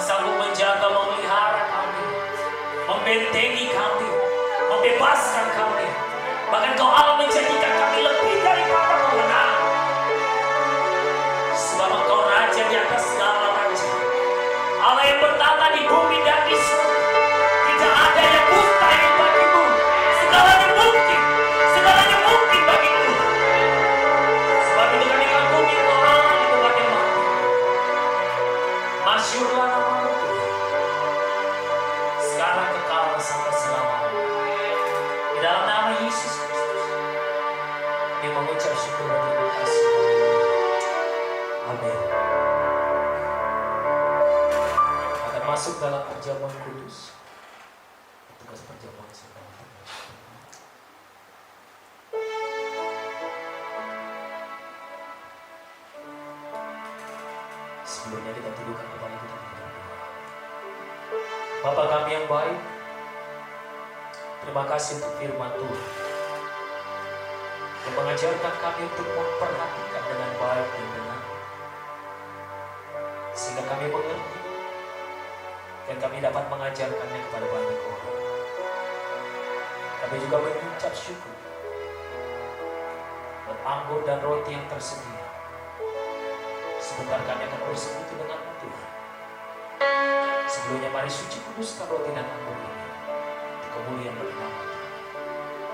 yang sanggup menjaga, memelihara kami, membentengi kami, membebaskan kami. Bahkan Kau Allah menjadikan kami lebih daripada pemenang. Sebab Engkau Raja di atas segala raja, Allah yang bertata di bumi dan di surga. Tidak ada yang mustahil bagimu. Segalanya mungkin bagimu. Sebab itu kami kagumi Engkau Allah di tempat yang mati. Masyurlah nama-Mu Tuhan, sekarang kekal sampai selamanya. Di dalam nama Yesus Kristus, kami mengucap syukur dan terima kasih. Amin. Akan masuk dalam perjamuan kudus. Tugas perjamuan sedang. Sebelumnya kita tundukkan kepala kita berdoa. Bapa kami yang baik, terima kasih untuk firman Tuhan yang mengajarkan kami untuk memperhatikan dengan baik dan benar, sehingga kami mengerti dan kami dapat mengajarkannya kepada banyak orang. Kami juga mengucap syukur buat anggur dan roti yang tersedia. Sebentar kami akan bersekutu dengan Tuhan. Sebelumnya mari suci kuduskan roti dan anggur ini untuk kemuliaan bagi nama Tuhan.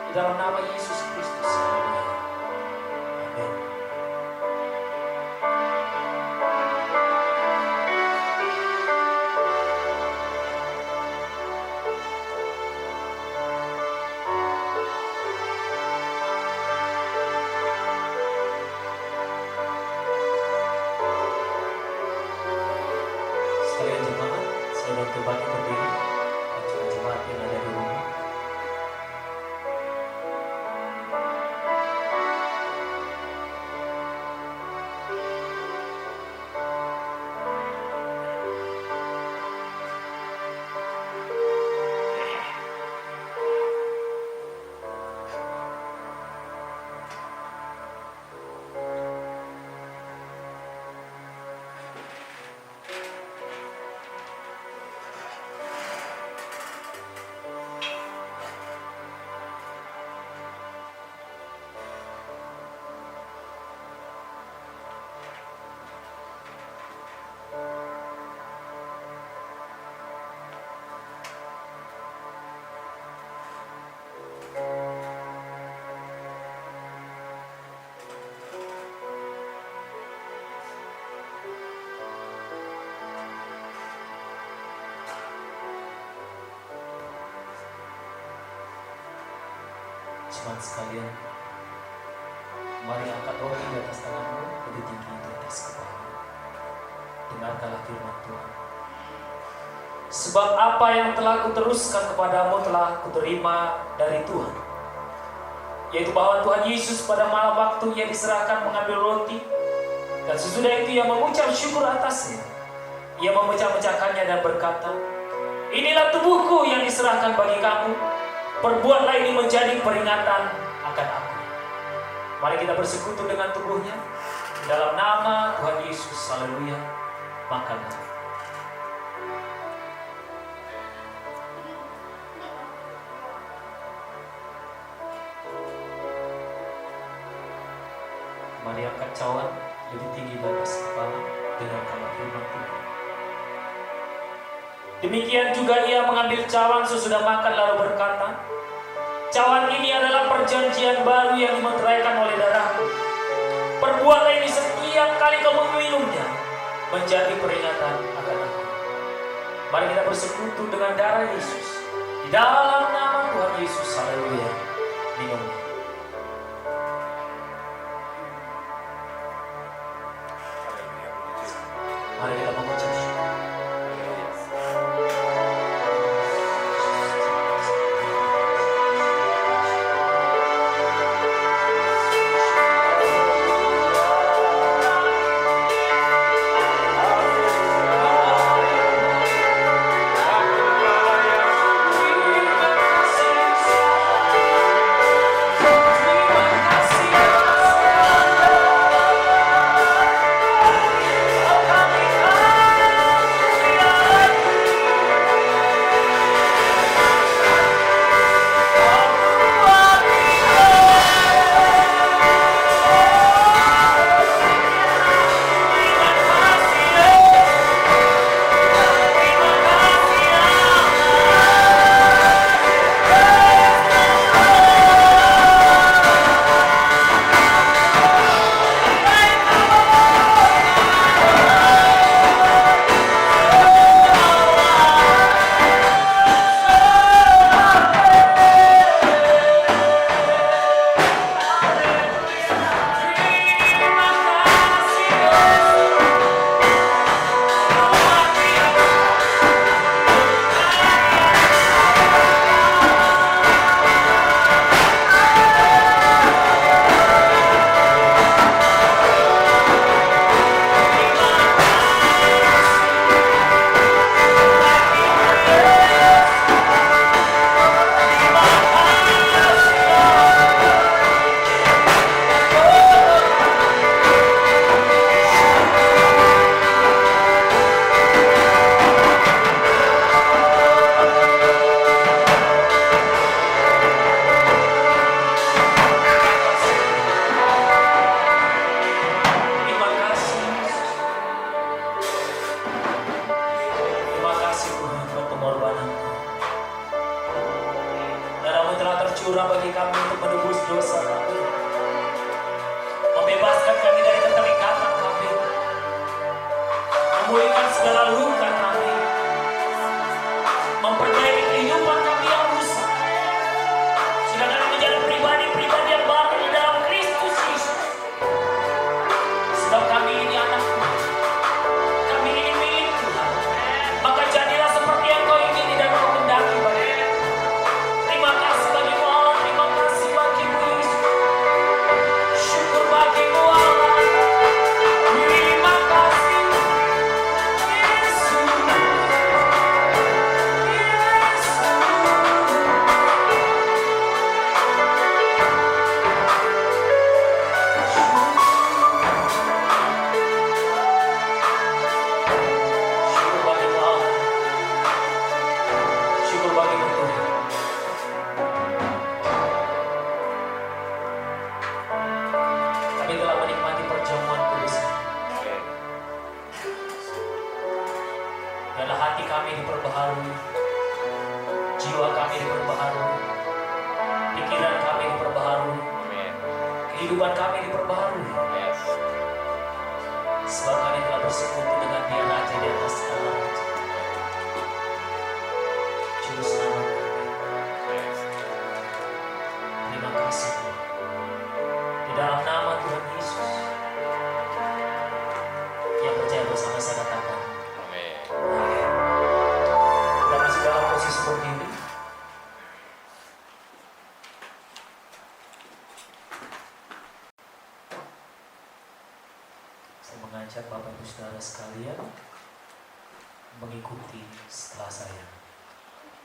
Di dalam nama Yesus Kristus. Amin. Sekalian jemaat, saya dan kembali berdiri. Jemaat yang ada di rumah. Jemaat sekalian, mari angkat roti di atas tanganmu lebih tinggi di atas kepala. Dengarkanlah firman Tuhan. Sebab apa yang telah kuteruskan kepadamu telah kuterima dari Tuhan, yaitu bahwa Tuhan Yesus pada malam waktu Ia diserahkan mengambil roti, dan sesudah itu Ia mengucap syukur atasnya. Ia memecah-mecahkannya dan berkata, "Inilah tubuhku yang diserahkan bagi kamu. Perbuatlah ini menjadi peringatan akan aku." Mari kita bersekutu dengan tubuhnya. Dalam nama Tuhan Yesus, haleluya. Makanlah. Mari angkat cawan lebih tinggi di atas kepala dengan kata firman Tuhan. Demikian juga Ia mengambil cawan sesudah makan lalu berkata, "Cawan ini adalah perjanjian baru yang dimeteraikan oleh darahku. Perbuatlah ini setiap kali kamu meminumnya, menjadi peringatan akan aku." Mari kita bersekutu dengan darah Yesus. Di dalam nama Tuhan Yesus, haleluya. Minumlah. Mari kita mengucap syukur. kasih Tuhan buat pengorbanan. Darah-Mu telah tercurah bagi kami untuk menebus dosa kami, membebaskan kami dari keterikatan kami, memulihkan segala luka kami, memperbaiki kehidupan kami yang rusak, sehingga kami menjadi pribadi-pribadi yang baru di dalam Kristus Yesus. Sebab kami ini anak Tuhan, kami ini milik Tuhan, maka jadilah seperti yang Kau ingini dan Kau kehendaki bagi kami. Terima kasih bagimu Allah, terima kasih bagimu Yesus, syukur bagimu Allah, terima kasih Yesus. Syukur bagimu Allah, syukur bagimu Tuhan. Kami telah menikmati perjamuan kudus ini. Biarlah hati kami diperbaharui, jiwa kami diperbaharui, pikiran kami diperbaharui, kehidupan kami diperbaharui. Sebab kami telah bersekutu dengan Dia Raja di atas segala raja, Juru Selamat kami. Terima kasih Tuhan. Di dalam nama Tuhan Yesus, yang percaya bersama saya katakan, kita masih dalam posisi berdiri. Saya mengajak Bapak Ibu Saudara sekalian mengikuti setelah saya.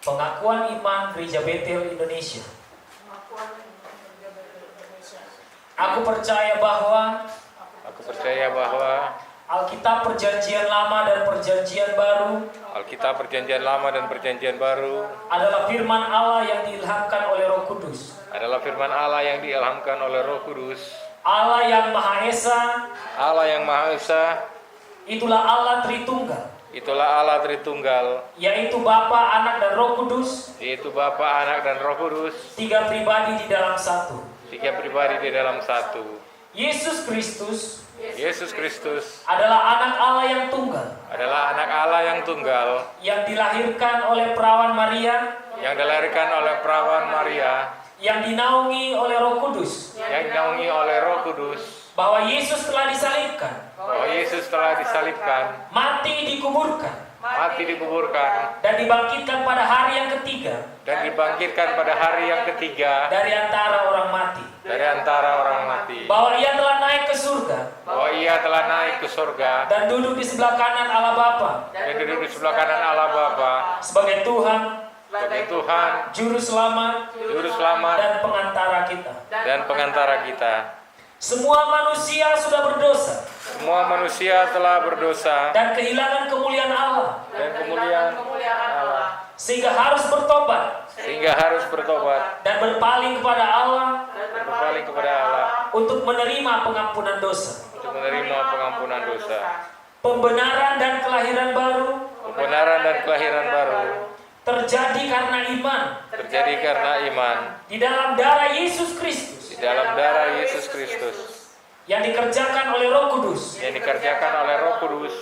Pengakuan iman Gereja Betel Indonesia. Aku percaya bahwa Alkitab Perjanjian Lama dan Perjanjian Baru Alkitab Perjanjian Lama dan Perjanjian Baru adalah firman Allah yang diilhamkan oleh Roh Kudus. adalah firman Allah yang diilhamkan oleh Roh Kudus. Allah yang Maha Esa, Allah yang Maha Esa, itulah Allah Tritunggal, itulah Allah Tritunggal, yaitu Bapa, Anak, dan Roh Kudus, yaitu Bapa, Anak, dan Roh Kudus, tiga pribadi di dalam satu. tiga pribadi di dalam satu. Yesus Kristus Yesus Kristus adalah anak Allah yang tunggal, adalah anak Allah yang tunggal, yang dilahirkan oleh perawan Maria, yang dilahirkan oleh perawan Maria, yang dinaungi oleh Roh Kudus, yang dinaungi oleh Roh Kudus, bahwa Yesus telah disalibkan, bahwa Yesus telah disalibkan, mati dikuburkan, mati dikuburkan, dan dibangkitkan pada hari yang ketiga dan dibangkitkan pada hari yang ketiga dari antara orang mati, dari antara orang mati, bahwa Ia telah naik ke surga bahwa Ia telah naik ke surga dan duduk di sebelah kanan Allah Bapa dan duduk di sebelah kanan Allah Bapa sebagai Tuhan, sebagai Tuhan, Juru Selamat, Juru Selamat, dan pengantara kita. dan pengantara kita. Semua manusia sudah berdosa Semua manusia telah berdosa dan kehilangan kemuliaan Allah, dan kemuliaan Allah, sehingga harus bertobat sehingga harus bertobat dan berpaling kepada Allah dan berpaling kepada Allah untuk menerima pengampunan dosa. untuk menerima pengampunan dosa. Pembenaran dan kelahiran baru Kebenaran dan kelahiran baru terjadi karena iman terjadi karena iman di dalam darah Yesus Kristus di dalam darah Yesus Kristus yang dikerjakan oleh Roh Kudus. yang dikerjakan oleh Roh Kudus.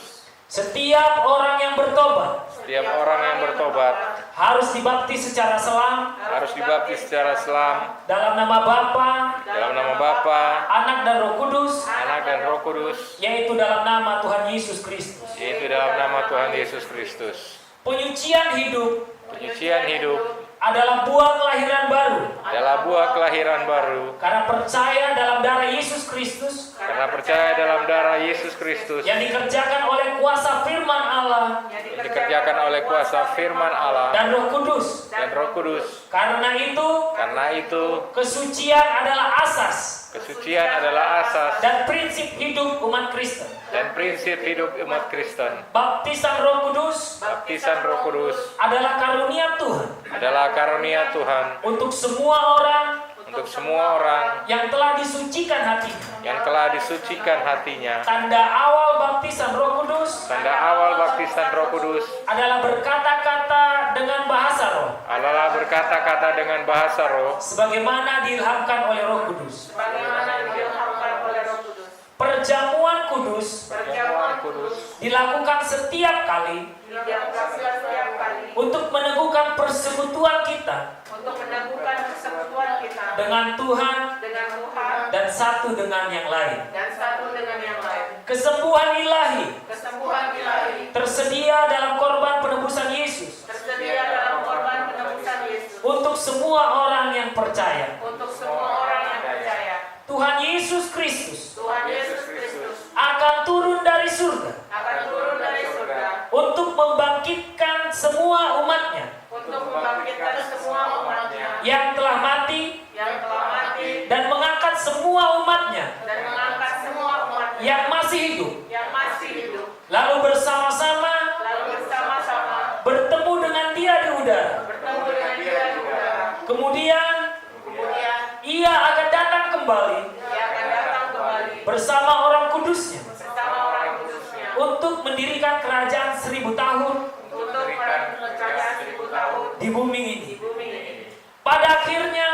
Setiap orang yang bertobat Setiap orang yang bertobat harus dibaptis secara selam harus dibaptis secara selam dalam nama Bapa, dalam nama Bapa, Anak, dan Roh Kudus, Anak, dan Roh Kudus, yaitu dalam nama Tuhan Yesus Kristus. yaitu dalam nama Tuhan Yesus Kristus. Penyucian hidup Penyucian hidup adalah buah kelahiran baru adalah buah kelahiran baru karena percaya dalam darah Yesus Kristus karena percaya dalam darah Yesus Kristus yang dikerjakan oleh kuasa firman Allah yang dikerjakan oleh kuasa firman Allah dan Roh Kudus. dan Roh Kudus. Karena itu kesucian adalah asas Kesucian adalah asas dan prinsip hidup umat Kristen. dan prinsip hidup umat Kristen. Baptisan Roh Kudus Baptisan Roh Kudus adalah karunia Tuhan adalah karunia Tuhan untuk semua orang untuk semua orang yang telah disucikan hatinya. yang telah disucikan hatinya. Tanda awal baptisan Roh Kudus Tanda awal baptisan Roh Kudus adalah berkata-kata dengan bahasa roh, adalah berkata-kata dengan bahasa roh, sebagaimana diilhamkan oleh Roh Kudus. Sebagaimana diilhamkan oleh Roh Kudus. Perjamuan kudus perjamuan kudus dilakukan setiap kali Dilakukan setiap kali untuk meneguhkan persekutuan kita untuk meneguhkan persekutuan kita dengan Tuhan dengan Tuhan dan satu dengan yang lain. dan satu dengan yang lain. Kesembuhan ilahi Kesembuhan ilahi tersedia dalam korban penebusan Yesus tersedia dalam korban penebusan Yesus untuk semua orang yang percaya. untuk semua orang yang percaya. Tuhan Yesus Kristus Tuhan Yesus Kristus akan turun dari surga akan turun dari surga untuk membangkitkan semua umatnya untuk membangkitkan semua umatnya yang telah mati dan mengangkat semua umatnya mengangkat semua umatnya yang masih hidup, yang masih hidup, lalu bersama-sama bertemu dengan Dia di udara. bertemu dengan Dia di udara. Kemudian Ia akan datang kembali Ia akan datang kembali bersama orang kudusnya bersama orang kudusnya untuk mendirikan kerajaan 1000 tahun untuk kerajaan 1000 tahun di bumi ini. di bumi ini. Pada akhirnya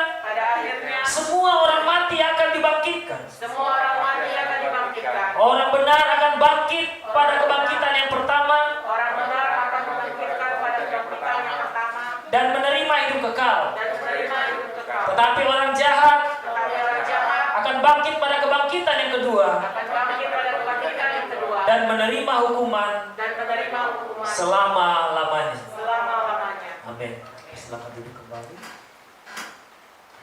semua orang mati akan dibangkitkan. Semua orang mati akan dibangkitkan. Orang benar akan bangkit pada kebangkitan yang pertama Orang benar akan dibangkitkan pada kebangkitan yang pertama dan menerima hidup kekal. dan menerima hidup kekal. Tetapi orang jahat Tetapi orang jahat akan bangkit pada kebangkitan yang kedua akan bangkit pada kebangkitan yang kedua dan menerima hukuman selama-lamanya. selama-lamanya. Amin. Silakan duduk kembali.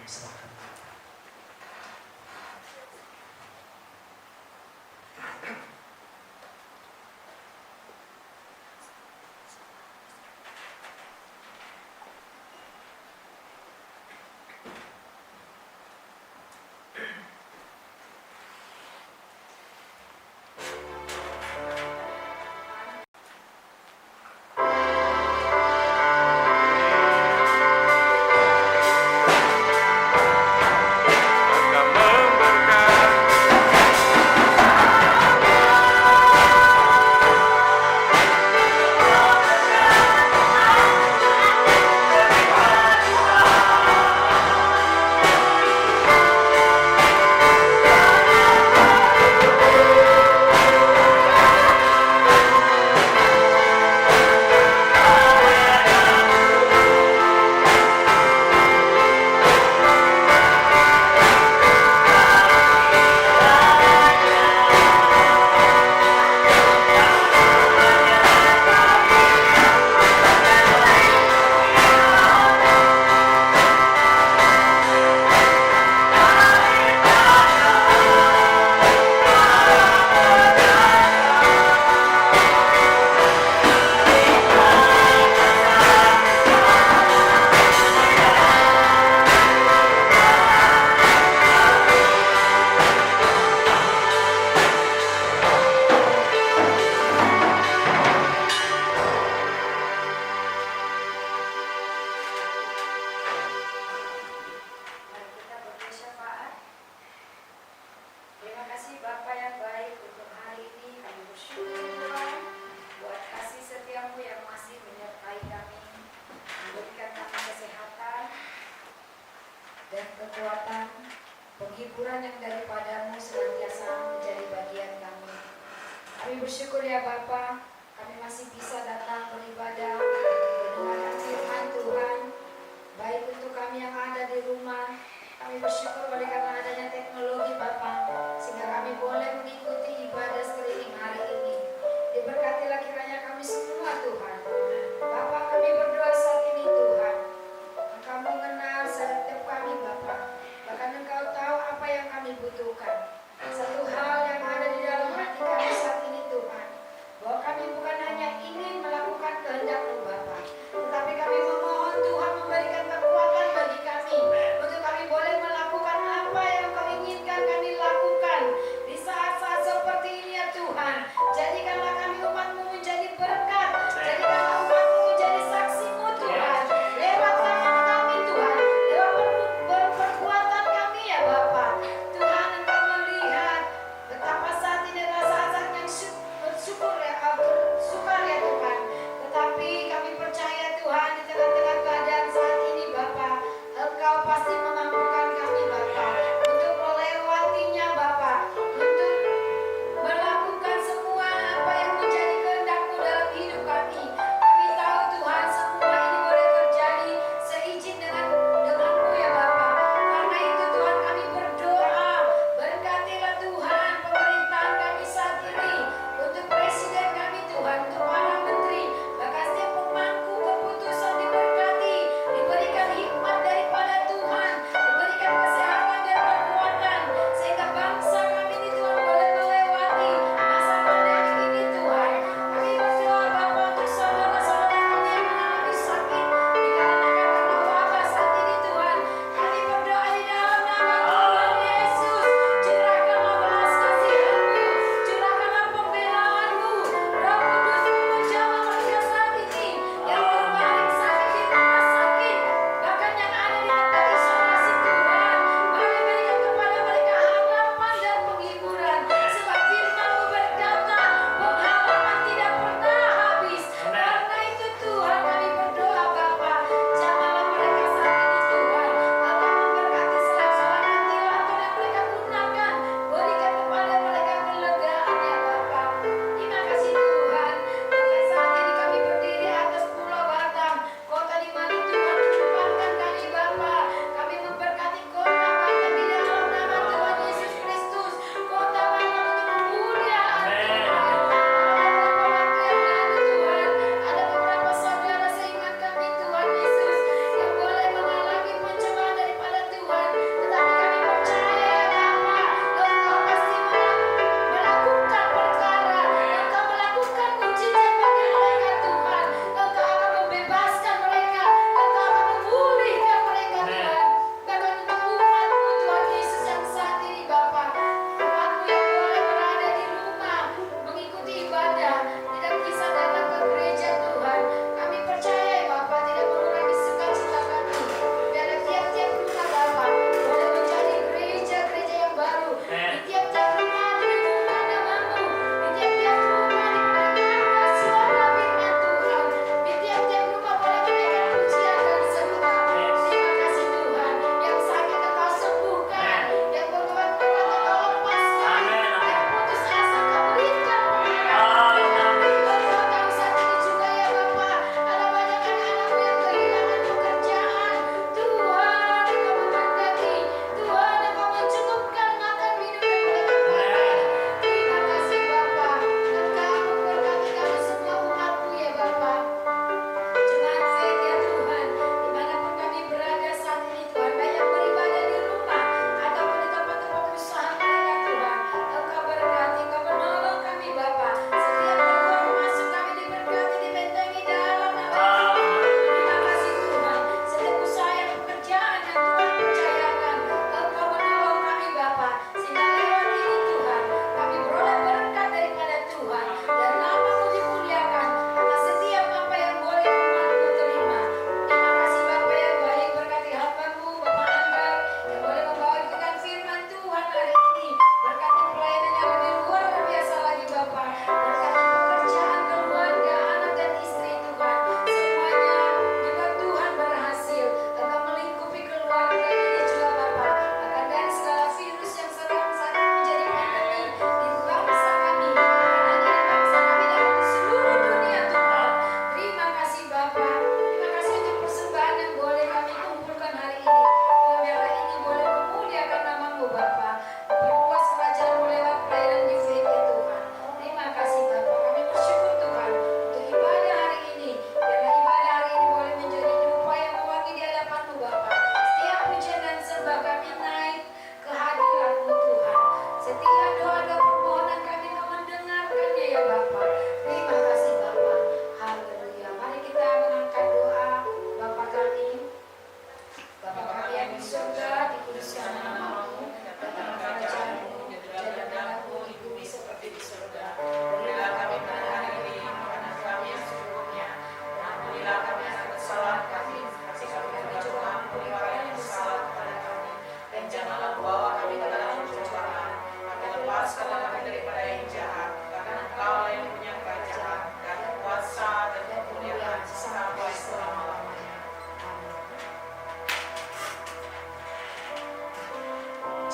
Silakan. akan memberkati. Mari kita bersyafaat. Terima kasih Bapa yang baik untuk hari ini. Kami bersyukur Tuhan buat kasih setiamu yang masih menyertai kami, memberikan kami kesehatan dan kekuatan, penghiburan yang daripadamu senantiasa menjadi bagian kami. Kami bersyukur ya Bapa, kami masih bisa datang beribadah, mendengarkan firman Tuhan. Baik untuk kami yang ada di rumah, kami bersyukur oleh karena adanya teknologi Bapa, sehingga kami boleh mengikuti ibadah streaming hari ini. Diberkatilah kiranya kami semua Tuhan. Bapa, kami berdoa saat ini Tuhan, Engkau mengenal setiap kami Bapa, bahkan Engkau tahu apa yang kami butuhkan. Satu hal yang ada di dalam hati kami saat ini Tuhan, bahwa kami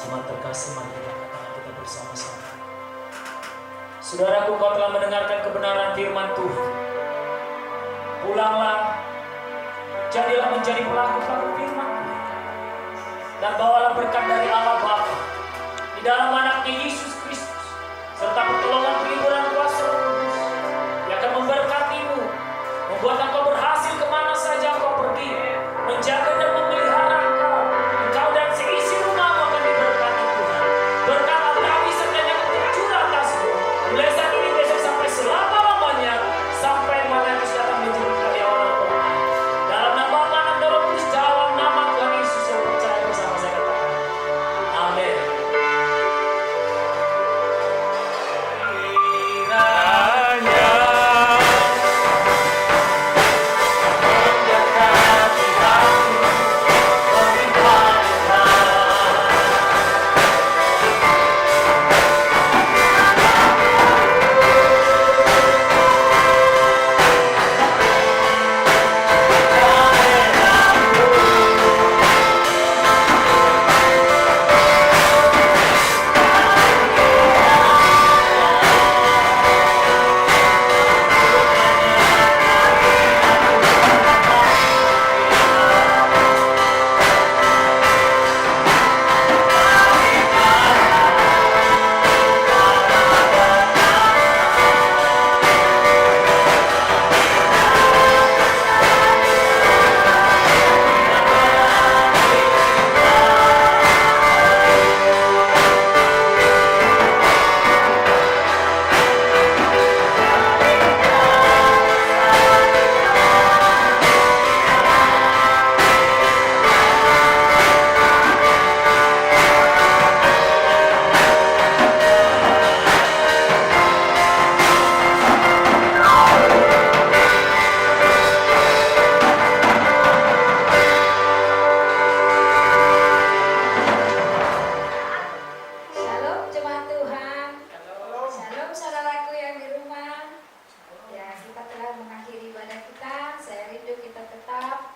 Jemaat terkasih, mari kita angkat tangan kita bersama-sama. Saudaraku, kau telah mendengarkan kebenaran firman Tuhan. Pulanglah, jadilah menjadi pelaku-pelaku firman Tuhan. Dan bawalah berkat dari Allah Bapa di dalam anaknya Yesus Kristus, serta pertolongan peliburan kuasa Roh Kudus yang akan memberkatimu, membuat engkau berhasil kemana saja engkau pergi, menjaga dan memelihara engkau dan seisi rumahmu akan diberkati Tuhan. Berkat abadi sertanya akan tercurah atasmu, mulai saat ini besok sampai selama-lamanya, sampai mana Yesus datang menjadi karyawan Allah. Dalam nama Anak dan Roh Kudus, dalam nama Tuhan Yesus yang percaya bersama saya katakan, amin. Shalom jemaat Tuhan. Shalom saudaraku yang di rumah. Ya, kita telah mengakhiri ibadah kita. Saya rindu kita tetap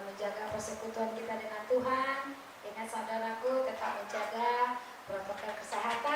menjaga persekutuan kita dengan Tuhan. Ingat saudaraku, tetap menjaga protokol kesehatan.